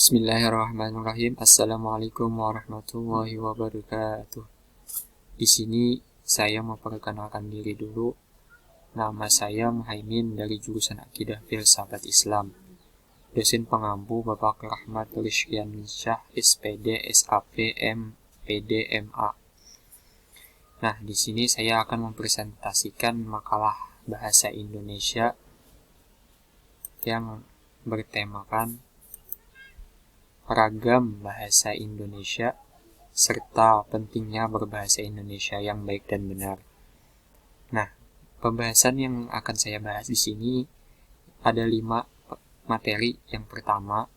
Bismillahirrahmanirrahim. Assalamualaikum warahmatullahi wabarakatuh. Di sini saya memperkenalkan diri dulu. Nama saya Muhaimin dari jurusan Akidah Filsafat Islam. Dosen pengampu Bapak Rahmat Rizkyansyah, SPD, SAP, MPD, MA. Nah, di sini saya akan mempresentasikan makalah bahasa Indonesia yang bertemakan ragam bahasa Indonesia serta pentingnya berbahasa Indonesia yang baik dan benar. Nah, pembahasan yang akan saya bahas di sini ada 5 materi. Yang pertama,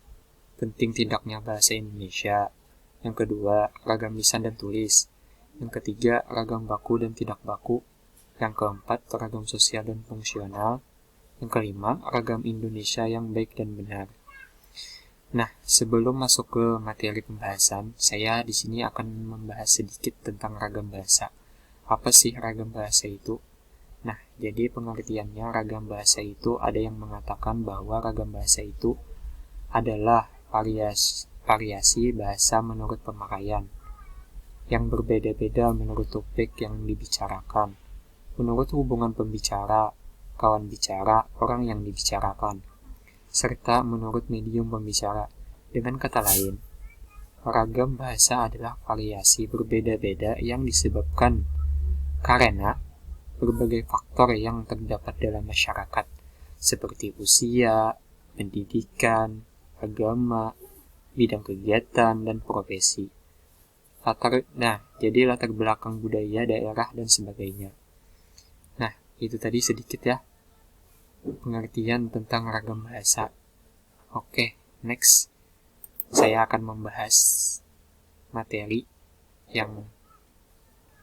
penting tidaknya bahasa Indonesia. Yang kedua, ragam lisan dan tulis. Yang ketiga, ragam baku dan tidak baku. Yang keempat, ragam sosial dan fungsional. Yang kelima, ragam Indonesia yang baik dan benar. Nah, sebelum masuk ke materi pembahasan, saya di sini akan membahas sedikit tentang ragam bahasa. Apa sih ragam bahasa itu? Nah, jadi pengertiannya ragam bahasa itu ada yang mengatakan bahwa ragam bahasa itu adalah variasi bahasa menurut pemakaian yang berbeda-beda menurut topik yang dibicarakan, menurut hubungan pembicara, kawan bicara, orang yang dibicarakan, serta menurut medium pembicara. Dengan kata lain, ragam bahasa adalah variasi berbeda-beda yang disebabkan karena berbagai faktor yang terdapat dalam masyarakat, seperti usia, pendidikan, agama, bidang kegiatan, dan profesi. Jadi latar belakang budaya, daerah, dan sebagainya. Nah, itu tadi sedikit ya pengertian tentang ragam bahasa. Oke, next. Saya akan membahas materi yang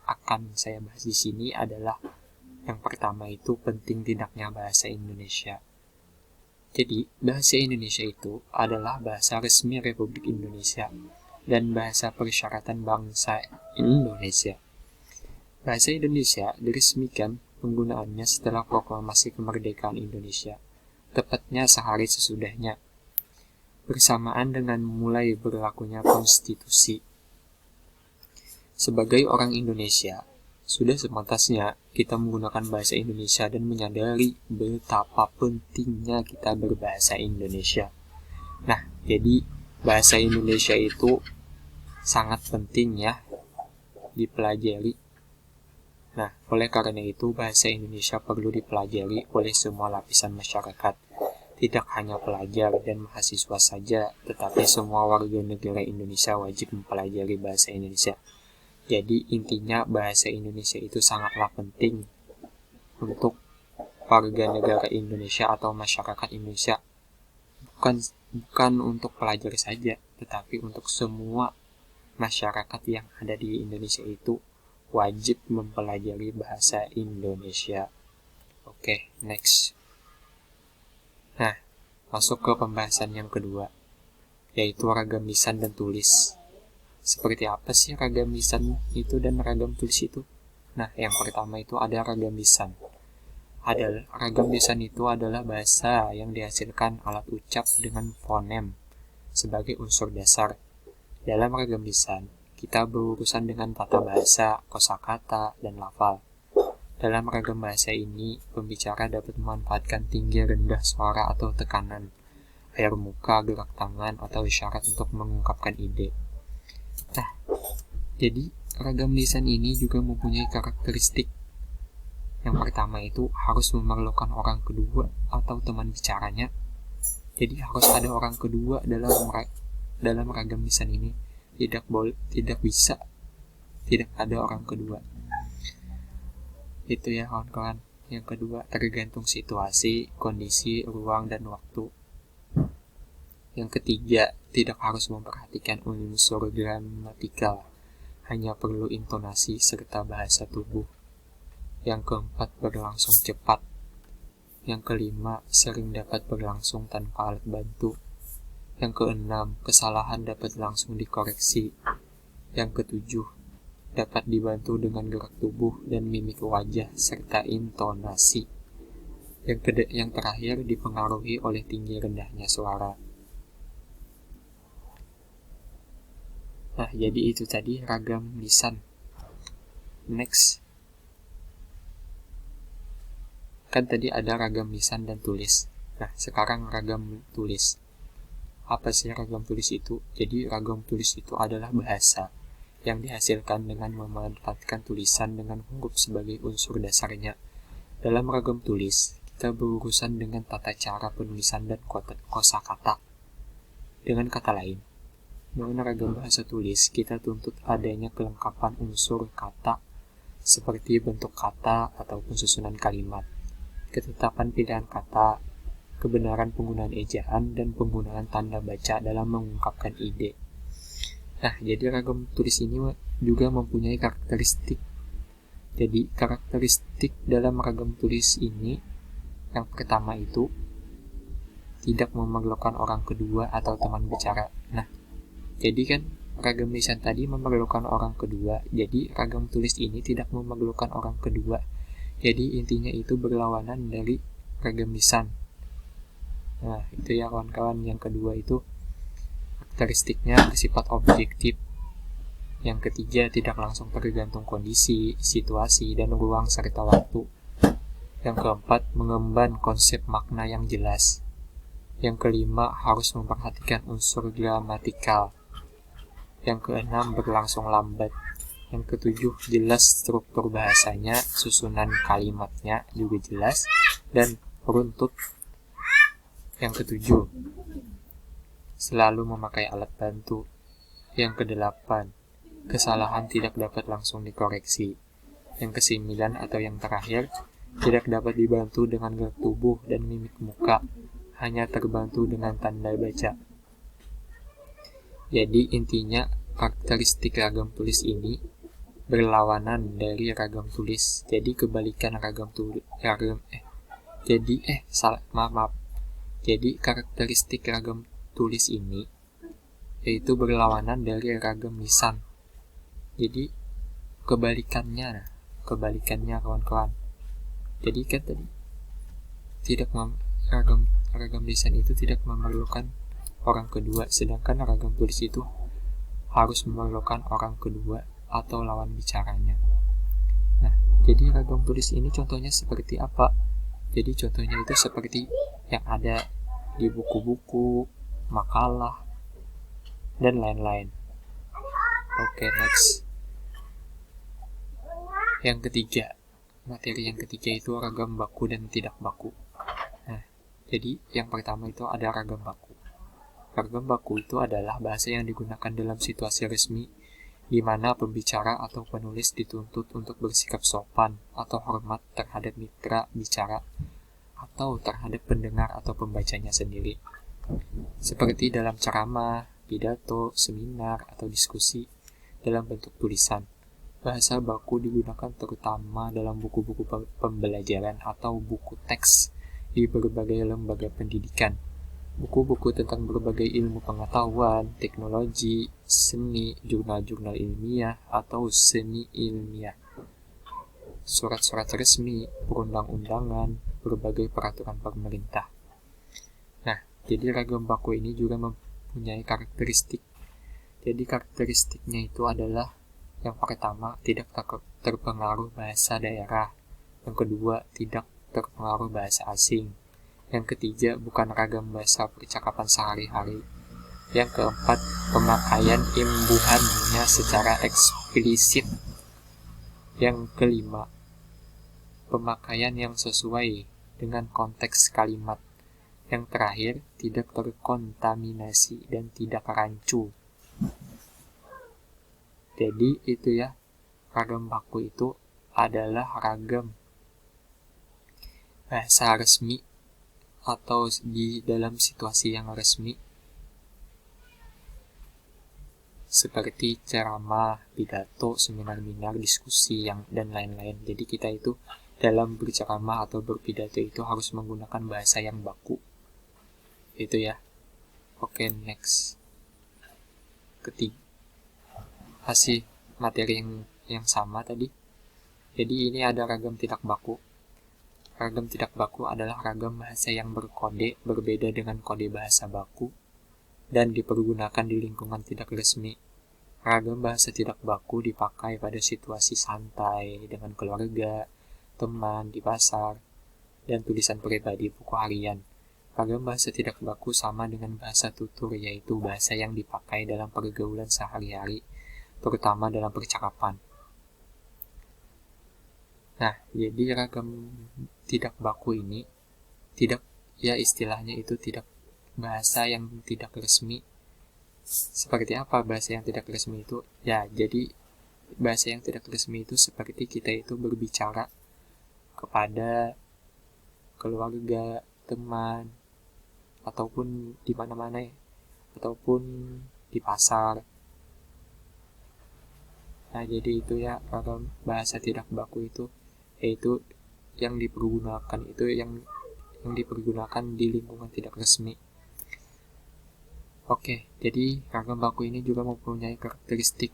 akan saya bahas di sini adalah yang pertama itu penting tidaknya bahasa Indonesia. Jadi, bahasa Indonesia itu adalah bahasa resmi Republik Indonesia dan bahasa persyaratan bangsa Indonesia. Bahasa Indonesia diresmikan penggunaannya setelah proklamasi kemerdekaan Indonesia, tepatnya sehari sesudahnya, bersamaan dengan mulai berlakunya konstitusi. Sebagai orang Indonesia, sudah sepantasnya kita menggunakan bahasa Indonesia dan menyadari betapa pentingnya kita berbahasa Indonesia. Nah, jadi bahasa Indonesia itu sangat penting ya dipelajari. Nah, oleh karena itu bahasa Indonesia perlu dipelajari oleh semua lapisan masyarakat. Tidak hanya pelajar dan mahasiswa saja, tetapi semua warga negara Indonesia wajib mempelajari bahasa Indonesia. Jadi intinya bahasa Indonesia itu sangatlah penting untuk warga negara Indonesia atau masyarakat Indonesia. Bukan untuk pelajar saja, tetapi untuk semua masyarakat yang ada di Indonesia itu wajib mempelajari bahasa Indonesia. Oke, next. Nah, masuk ke pembahasan yang kedua, yaitu ragam lisan dan tulis. Seperti apa sih ragam lisan itu dan ragam tulis itu? Nah, yang pertama itu ada ragam lisan. Ragam lisan itu adalah bahasa yang dihasilkan alat ucap dengan fonem sebagai unsur dasar. Dalam ragam lisan, kita berurusan dengan tata bahasa, kosakata, dan lafal. Dalam ragam bahasa ini, pembicara dapat memanfaatkan tinggi rendah suara atau tekanan, air muka, gerak tangan, atau isyarat untuk mengungkapkan ide. Nah, jadi ragam lisan ini juga mempunyai karakteristik. Yang pertama itu harus memerlukan orang kedua atau teman bicaranya. Jadi harus ada orang kedua dalam ragam lisan ini. Tidak ada orang kedua. Itu ya kawan-kawan. Yang kedua, tergantung situasi, kondisi, ruang, dan waktu. Yang ketiga, tidak harus memperhatikan unsur gramatikal, hanya perlu intonasi serta bahasa tubuh. Yang keempat, berlangsung cepat. Yang kelima, sering dapat berlangsung tanpa alat bantu. Yang keenam, kesalahan dapat langsung dikoreksi. Yang ketujuh, dapat dibantu dengan gerak tubuh dan mimik wajah serta intonasi. Yang terakhir, dipengaruhi oleh tinggi rendahnya suara. Nah, jadi itu tadi ragam lisan. Next. Kan tadi ada ragam lisan dan tulis. Nah, sekarang ragam tulis. Apa sih ragam tulis itu? Jadi ragam tulis itu adalah bahasa yang dihasilkan dengan memanfaatkan tulisan dengan huruf sebagai unsur dasarnya. Dalam ragam tulis, kita berurusan dengan tata cara penulisan dan kosakata. Dengan kata lain, dengan ragam bahasa tulis, kita tuntut adanya kelengkapan unsur kata seperti bentuk kata ataupun susunan kalimat, ketetapan pilihan kata, kebenaran penggunaan ejaan, dan penggunaan tanda baca dalam mengungkapkan ide. Nah, jadi ragam tulis ini juga mempunyai karakteristik. Jadi, karakteristik dalam ragam tulis ini, yang pertama itu, tidak memerlukan orang kedua atau teman bicara. Nah, jadi kan ragam lisan tadi memerlukan orang kedua, jadi ragam tulis ini tidak memerlukan orang kedua. Jadi intinya itu berlawanan dari ragam lisan. Nah, itu ya kawan-kawan. Yang kedua itu karakteristiknya bersifat objektif. Yang ketiga, tidak langsung tergantung kondisi, situasi, dan ruang serta waktu. Yang keempat, mengemban konsep makna yang jelas. Yang kelima, harus memperhatikan unsur gramatikal. Yang keenam, berlangsung lambat. Yang ketujuh, jelas struktur bahasanya, susunan kalimatnya juga jelas, dan runtut. Yang ketujuh, selalu memakai alat bantu. Yang kedelapan, kesalahan tidak dapat langsung dikoreksi. Yang kesembilan atau yang terakhir, tidak dapat dibantu dengan gerak tubuh dan mimik muka, hanya terbantu dengan tanda baca. Jadi intinya karakteristik ragam tulis ini berlawanan dari ragam tulis. Jadi kebalikan ragam tulis Jadi karakteristik ragam tulis ini yaitu berlawanan dari ragam lisan. Jadi kebalikannya kawan-kawan. Jadi kan tadi ragam lisan itu tidak memerlukan orang kedua, sedangkan ragam tulis itu harus memerlukan orang kedua atau lawan bicaranya. Nah, jadi ragam tulis ini contohnya seperti apa? Jadi contohnya itu seperti yang ada di buku-buku, makalah, dan lain-lain. Oke, next. Yang ketiga, materi yang ketiga itu ragam baku dan tidak baku. Nah, jadi yang pertama itu ada ragam baku. Ragam baku itu adalah bahasa yang digunakan dalam situasi resmi, di mana pembicara atau penulis dituntut untuk bersikap sopan atau hormat terhadap mitra bicara atau terhadap pendengar atau pembacanya sendiri. Seperti dalam ceramah, pidato, seminar, atau diskusi dalam bentuk tulisan. Bahasa baku digunakan terutama dalam buku-buku pembelajaran atau buku teks di berbagai lembaga pendidikan. Buku-buku tentang berbagai ilmu pengetahuan, teknologi, seni, jurnal-jurnal ilmiah, atau seni ilmiah, surat-surat resmi, perundang-undangan, berbagai peraturan pemerintah. Nah, jadi ragam baku ini juga mempunyai karakteristik. Jadi karakteristiknya itu adalah yang pertama, tidak terpengaruh bahasa daerah. Yang kedua, tidak terpengaruh bahasa asing. Yang ketiga, bukan ragam bahasa percakapan sehari-hari. Yang keempat, pemakaian imbuhannya secara eksplisit. Yang kelima, pemakaian yang sesuai dengan konteks kalimat. Yang terakhir, tidak terkontaminasi dan tidak rancu. Jadi itu ya, ragam baku itu adalah ragam bahasa resmi atau di dalam situasi yang resmi seperti ceramah, pidato, seminar-seminar, diskusi dan lain-lain. Jadi kita itu dalam berceramah atau berpidato itu harus menggunakan bahasa yang baku. Itu ya. Oke, next. Ketiga, masih materi yang sama tadi. Jadi ini ada ragam tidak baku. Ragam tidak baku adalah ragam bahasa yang berkode berbeda dengan kode bahasa baku dan dipergunakan di lingkungan tidak resmi. Ragam bahasa tidak baku dipakai pada situasi santai dengan keluarga, teman, di pasar, dan tulisan pribadi buku harian. Ragam bahasa tidak baku sama dengan bahasa tutur, yaitu bahasa yang dipakai dalam pergaulan sehari-hari, terutama dalam percakapan. Nah, jadi ragam tidak baku ini, tidak, ya istilahnya itu tidak bahasa yang tidak resmi. Seperti apa bahasa yang tidak resmi itu? Ya, jadi bahasa yang tidak resmi itu seperti kita itu berbicara kepada keluarga, teman, ataupun di mana-mana ya, ataupun di pasar. Nah, jadi itu ya, kalau bahasa tidak baku itu yaitu yang dipergunakan itu yang dipergunakan di lingkungan tidak resmi. Oke, jadi ragam baku ini juga mempunyai karakteristik.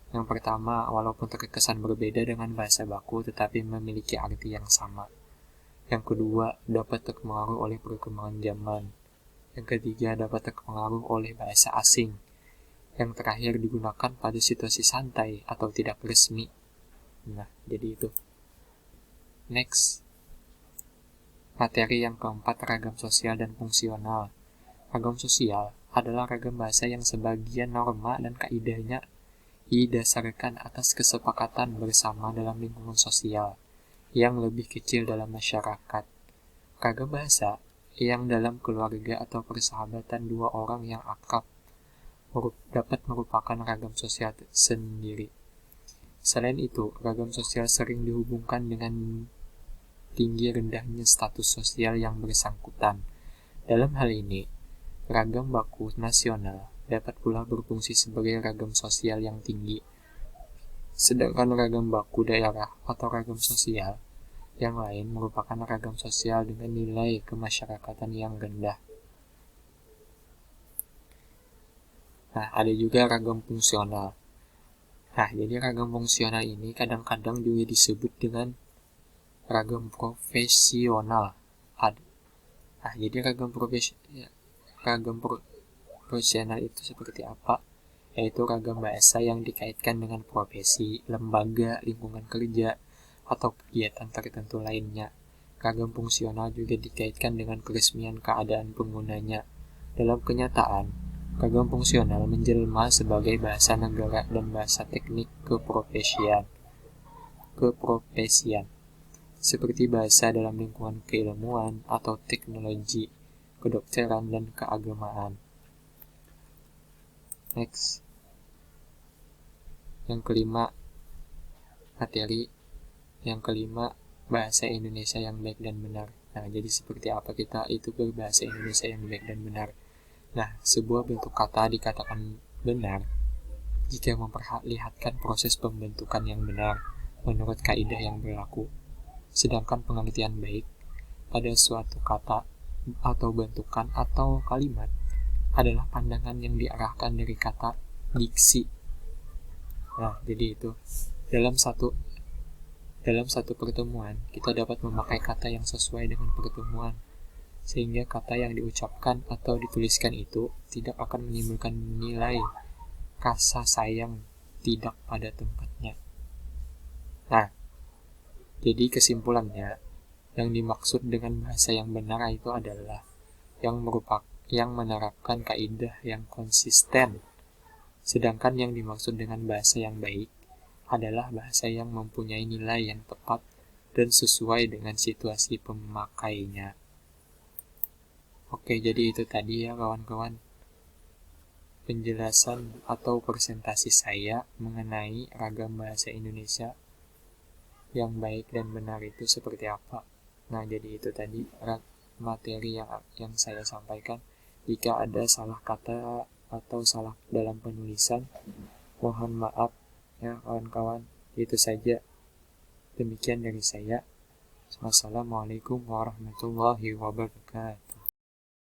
Yang pertama, walaupun terkesan berbeda dengan bahasa baku, tetapi memiliki arti yang sama. Yang kedua, dapat terpengaruh oleh perkembangan zaman. Yang ketiga, dapat terpengaruh oleh bahasa asing. Yang terakhir, digunakan pada situasi santai atau tidak resmi. Nah, jadi itu. Next, materi yang keempat, ragam sosial dan fungsional. Ragam sosial adalah ragam bahasa yang sebagian norma dan kaidahnya didasarkan atas kesepakatan bersama dalam lingkungan sosial yang lebih kecil dalam masyarakat. Ragam bahasa yang dalam keluarga atau persahabatan dua orang yang akrab dapat merupakan ragam sosial sendiri. Selain itu, ragam sosial sering dihubungkan dengan tinggi rendahnya status sosial yang bersangkutan. Dalam hal ini, ragam baku nasional dapat pula berfungsi sebagai ragam sosial yang tinggi. Sedangkan ragam baku daerah atau ragam sosial yang lain merupakan ragam sosial dengan nilai kemasyarakatan yang rendah. Nah, ada juga ragam fungsional. Nah, jadi ragam fungsional ini kadang-kadang juga disebut dengan ragam profesional. Nah, jadi ragam profesional itu seperti apa? Yaitu ragam bahasa yang dikaitkan dengan profesi, lembaga, lingkungan kerja, atau kegiatan tertentu lainnya. Ragam fungsional juga dikaitkan dengan keresmian keadaan penggunanya. Dalam kenyataan, ragam fungsional menjelma sebagai bahasa negara dan bahasa teknik keprofesian, seperti bahasa dalam lingkungan keilmuan atau teknologi, kedokteran, dan keagamaan. Next, yang kelima, bahasa Indonesia yang baik dan benar. Nah, jadi seperti apa kita itu berbahasa Indonesia yang baik dan benar? Nah, sebuah bentuk kata dikatakan benar jika memperlihatkan proses pembentukan yang benar menurut kaidah yang berlaku. Sedangkan pengertian baik pada suatu kata atau bentukan atau kalimat adalah pandangan yang diarahkan dari kata diksi. Nah, jadi itu dalam satu pertemuan kita dapat memakai kata yang sesuai dengan pertemuan, sehingga kata yang diucapkan atau dituliskan itu tidak akan menimbulkan nilai rasa sayang tidak pada tempatnya. Nah, jadi kesimpulannya, yang dimaksud dengan bahasa yang benar itu adalah yang menerapkan kaidah yang konsisten. Sedangkan yang dimaksud dengan bahasa yang baik adalah bahasa yang mempunyai nilai yang tepat dan sesuai dengan situasi pemakainya. Oke, jadi itu tadi ya kawan-kawan, penjelasan atau presentasi saya mengenai ragam bahasa Indonesia yang baik dan benar itu seperti apa. Nah, jadi itu tadi materi yang saya sampaikan. Jika ada salah kata atau salah dalam penulisan, mohon maaf ya kawan-kawan. Itu saja. Demikian dari saya. Wassalamualaikum warahmatullahi wabarakatuh.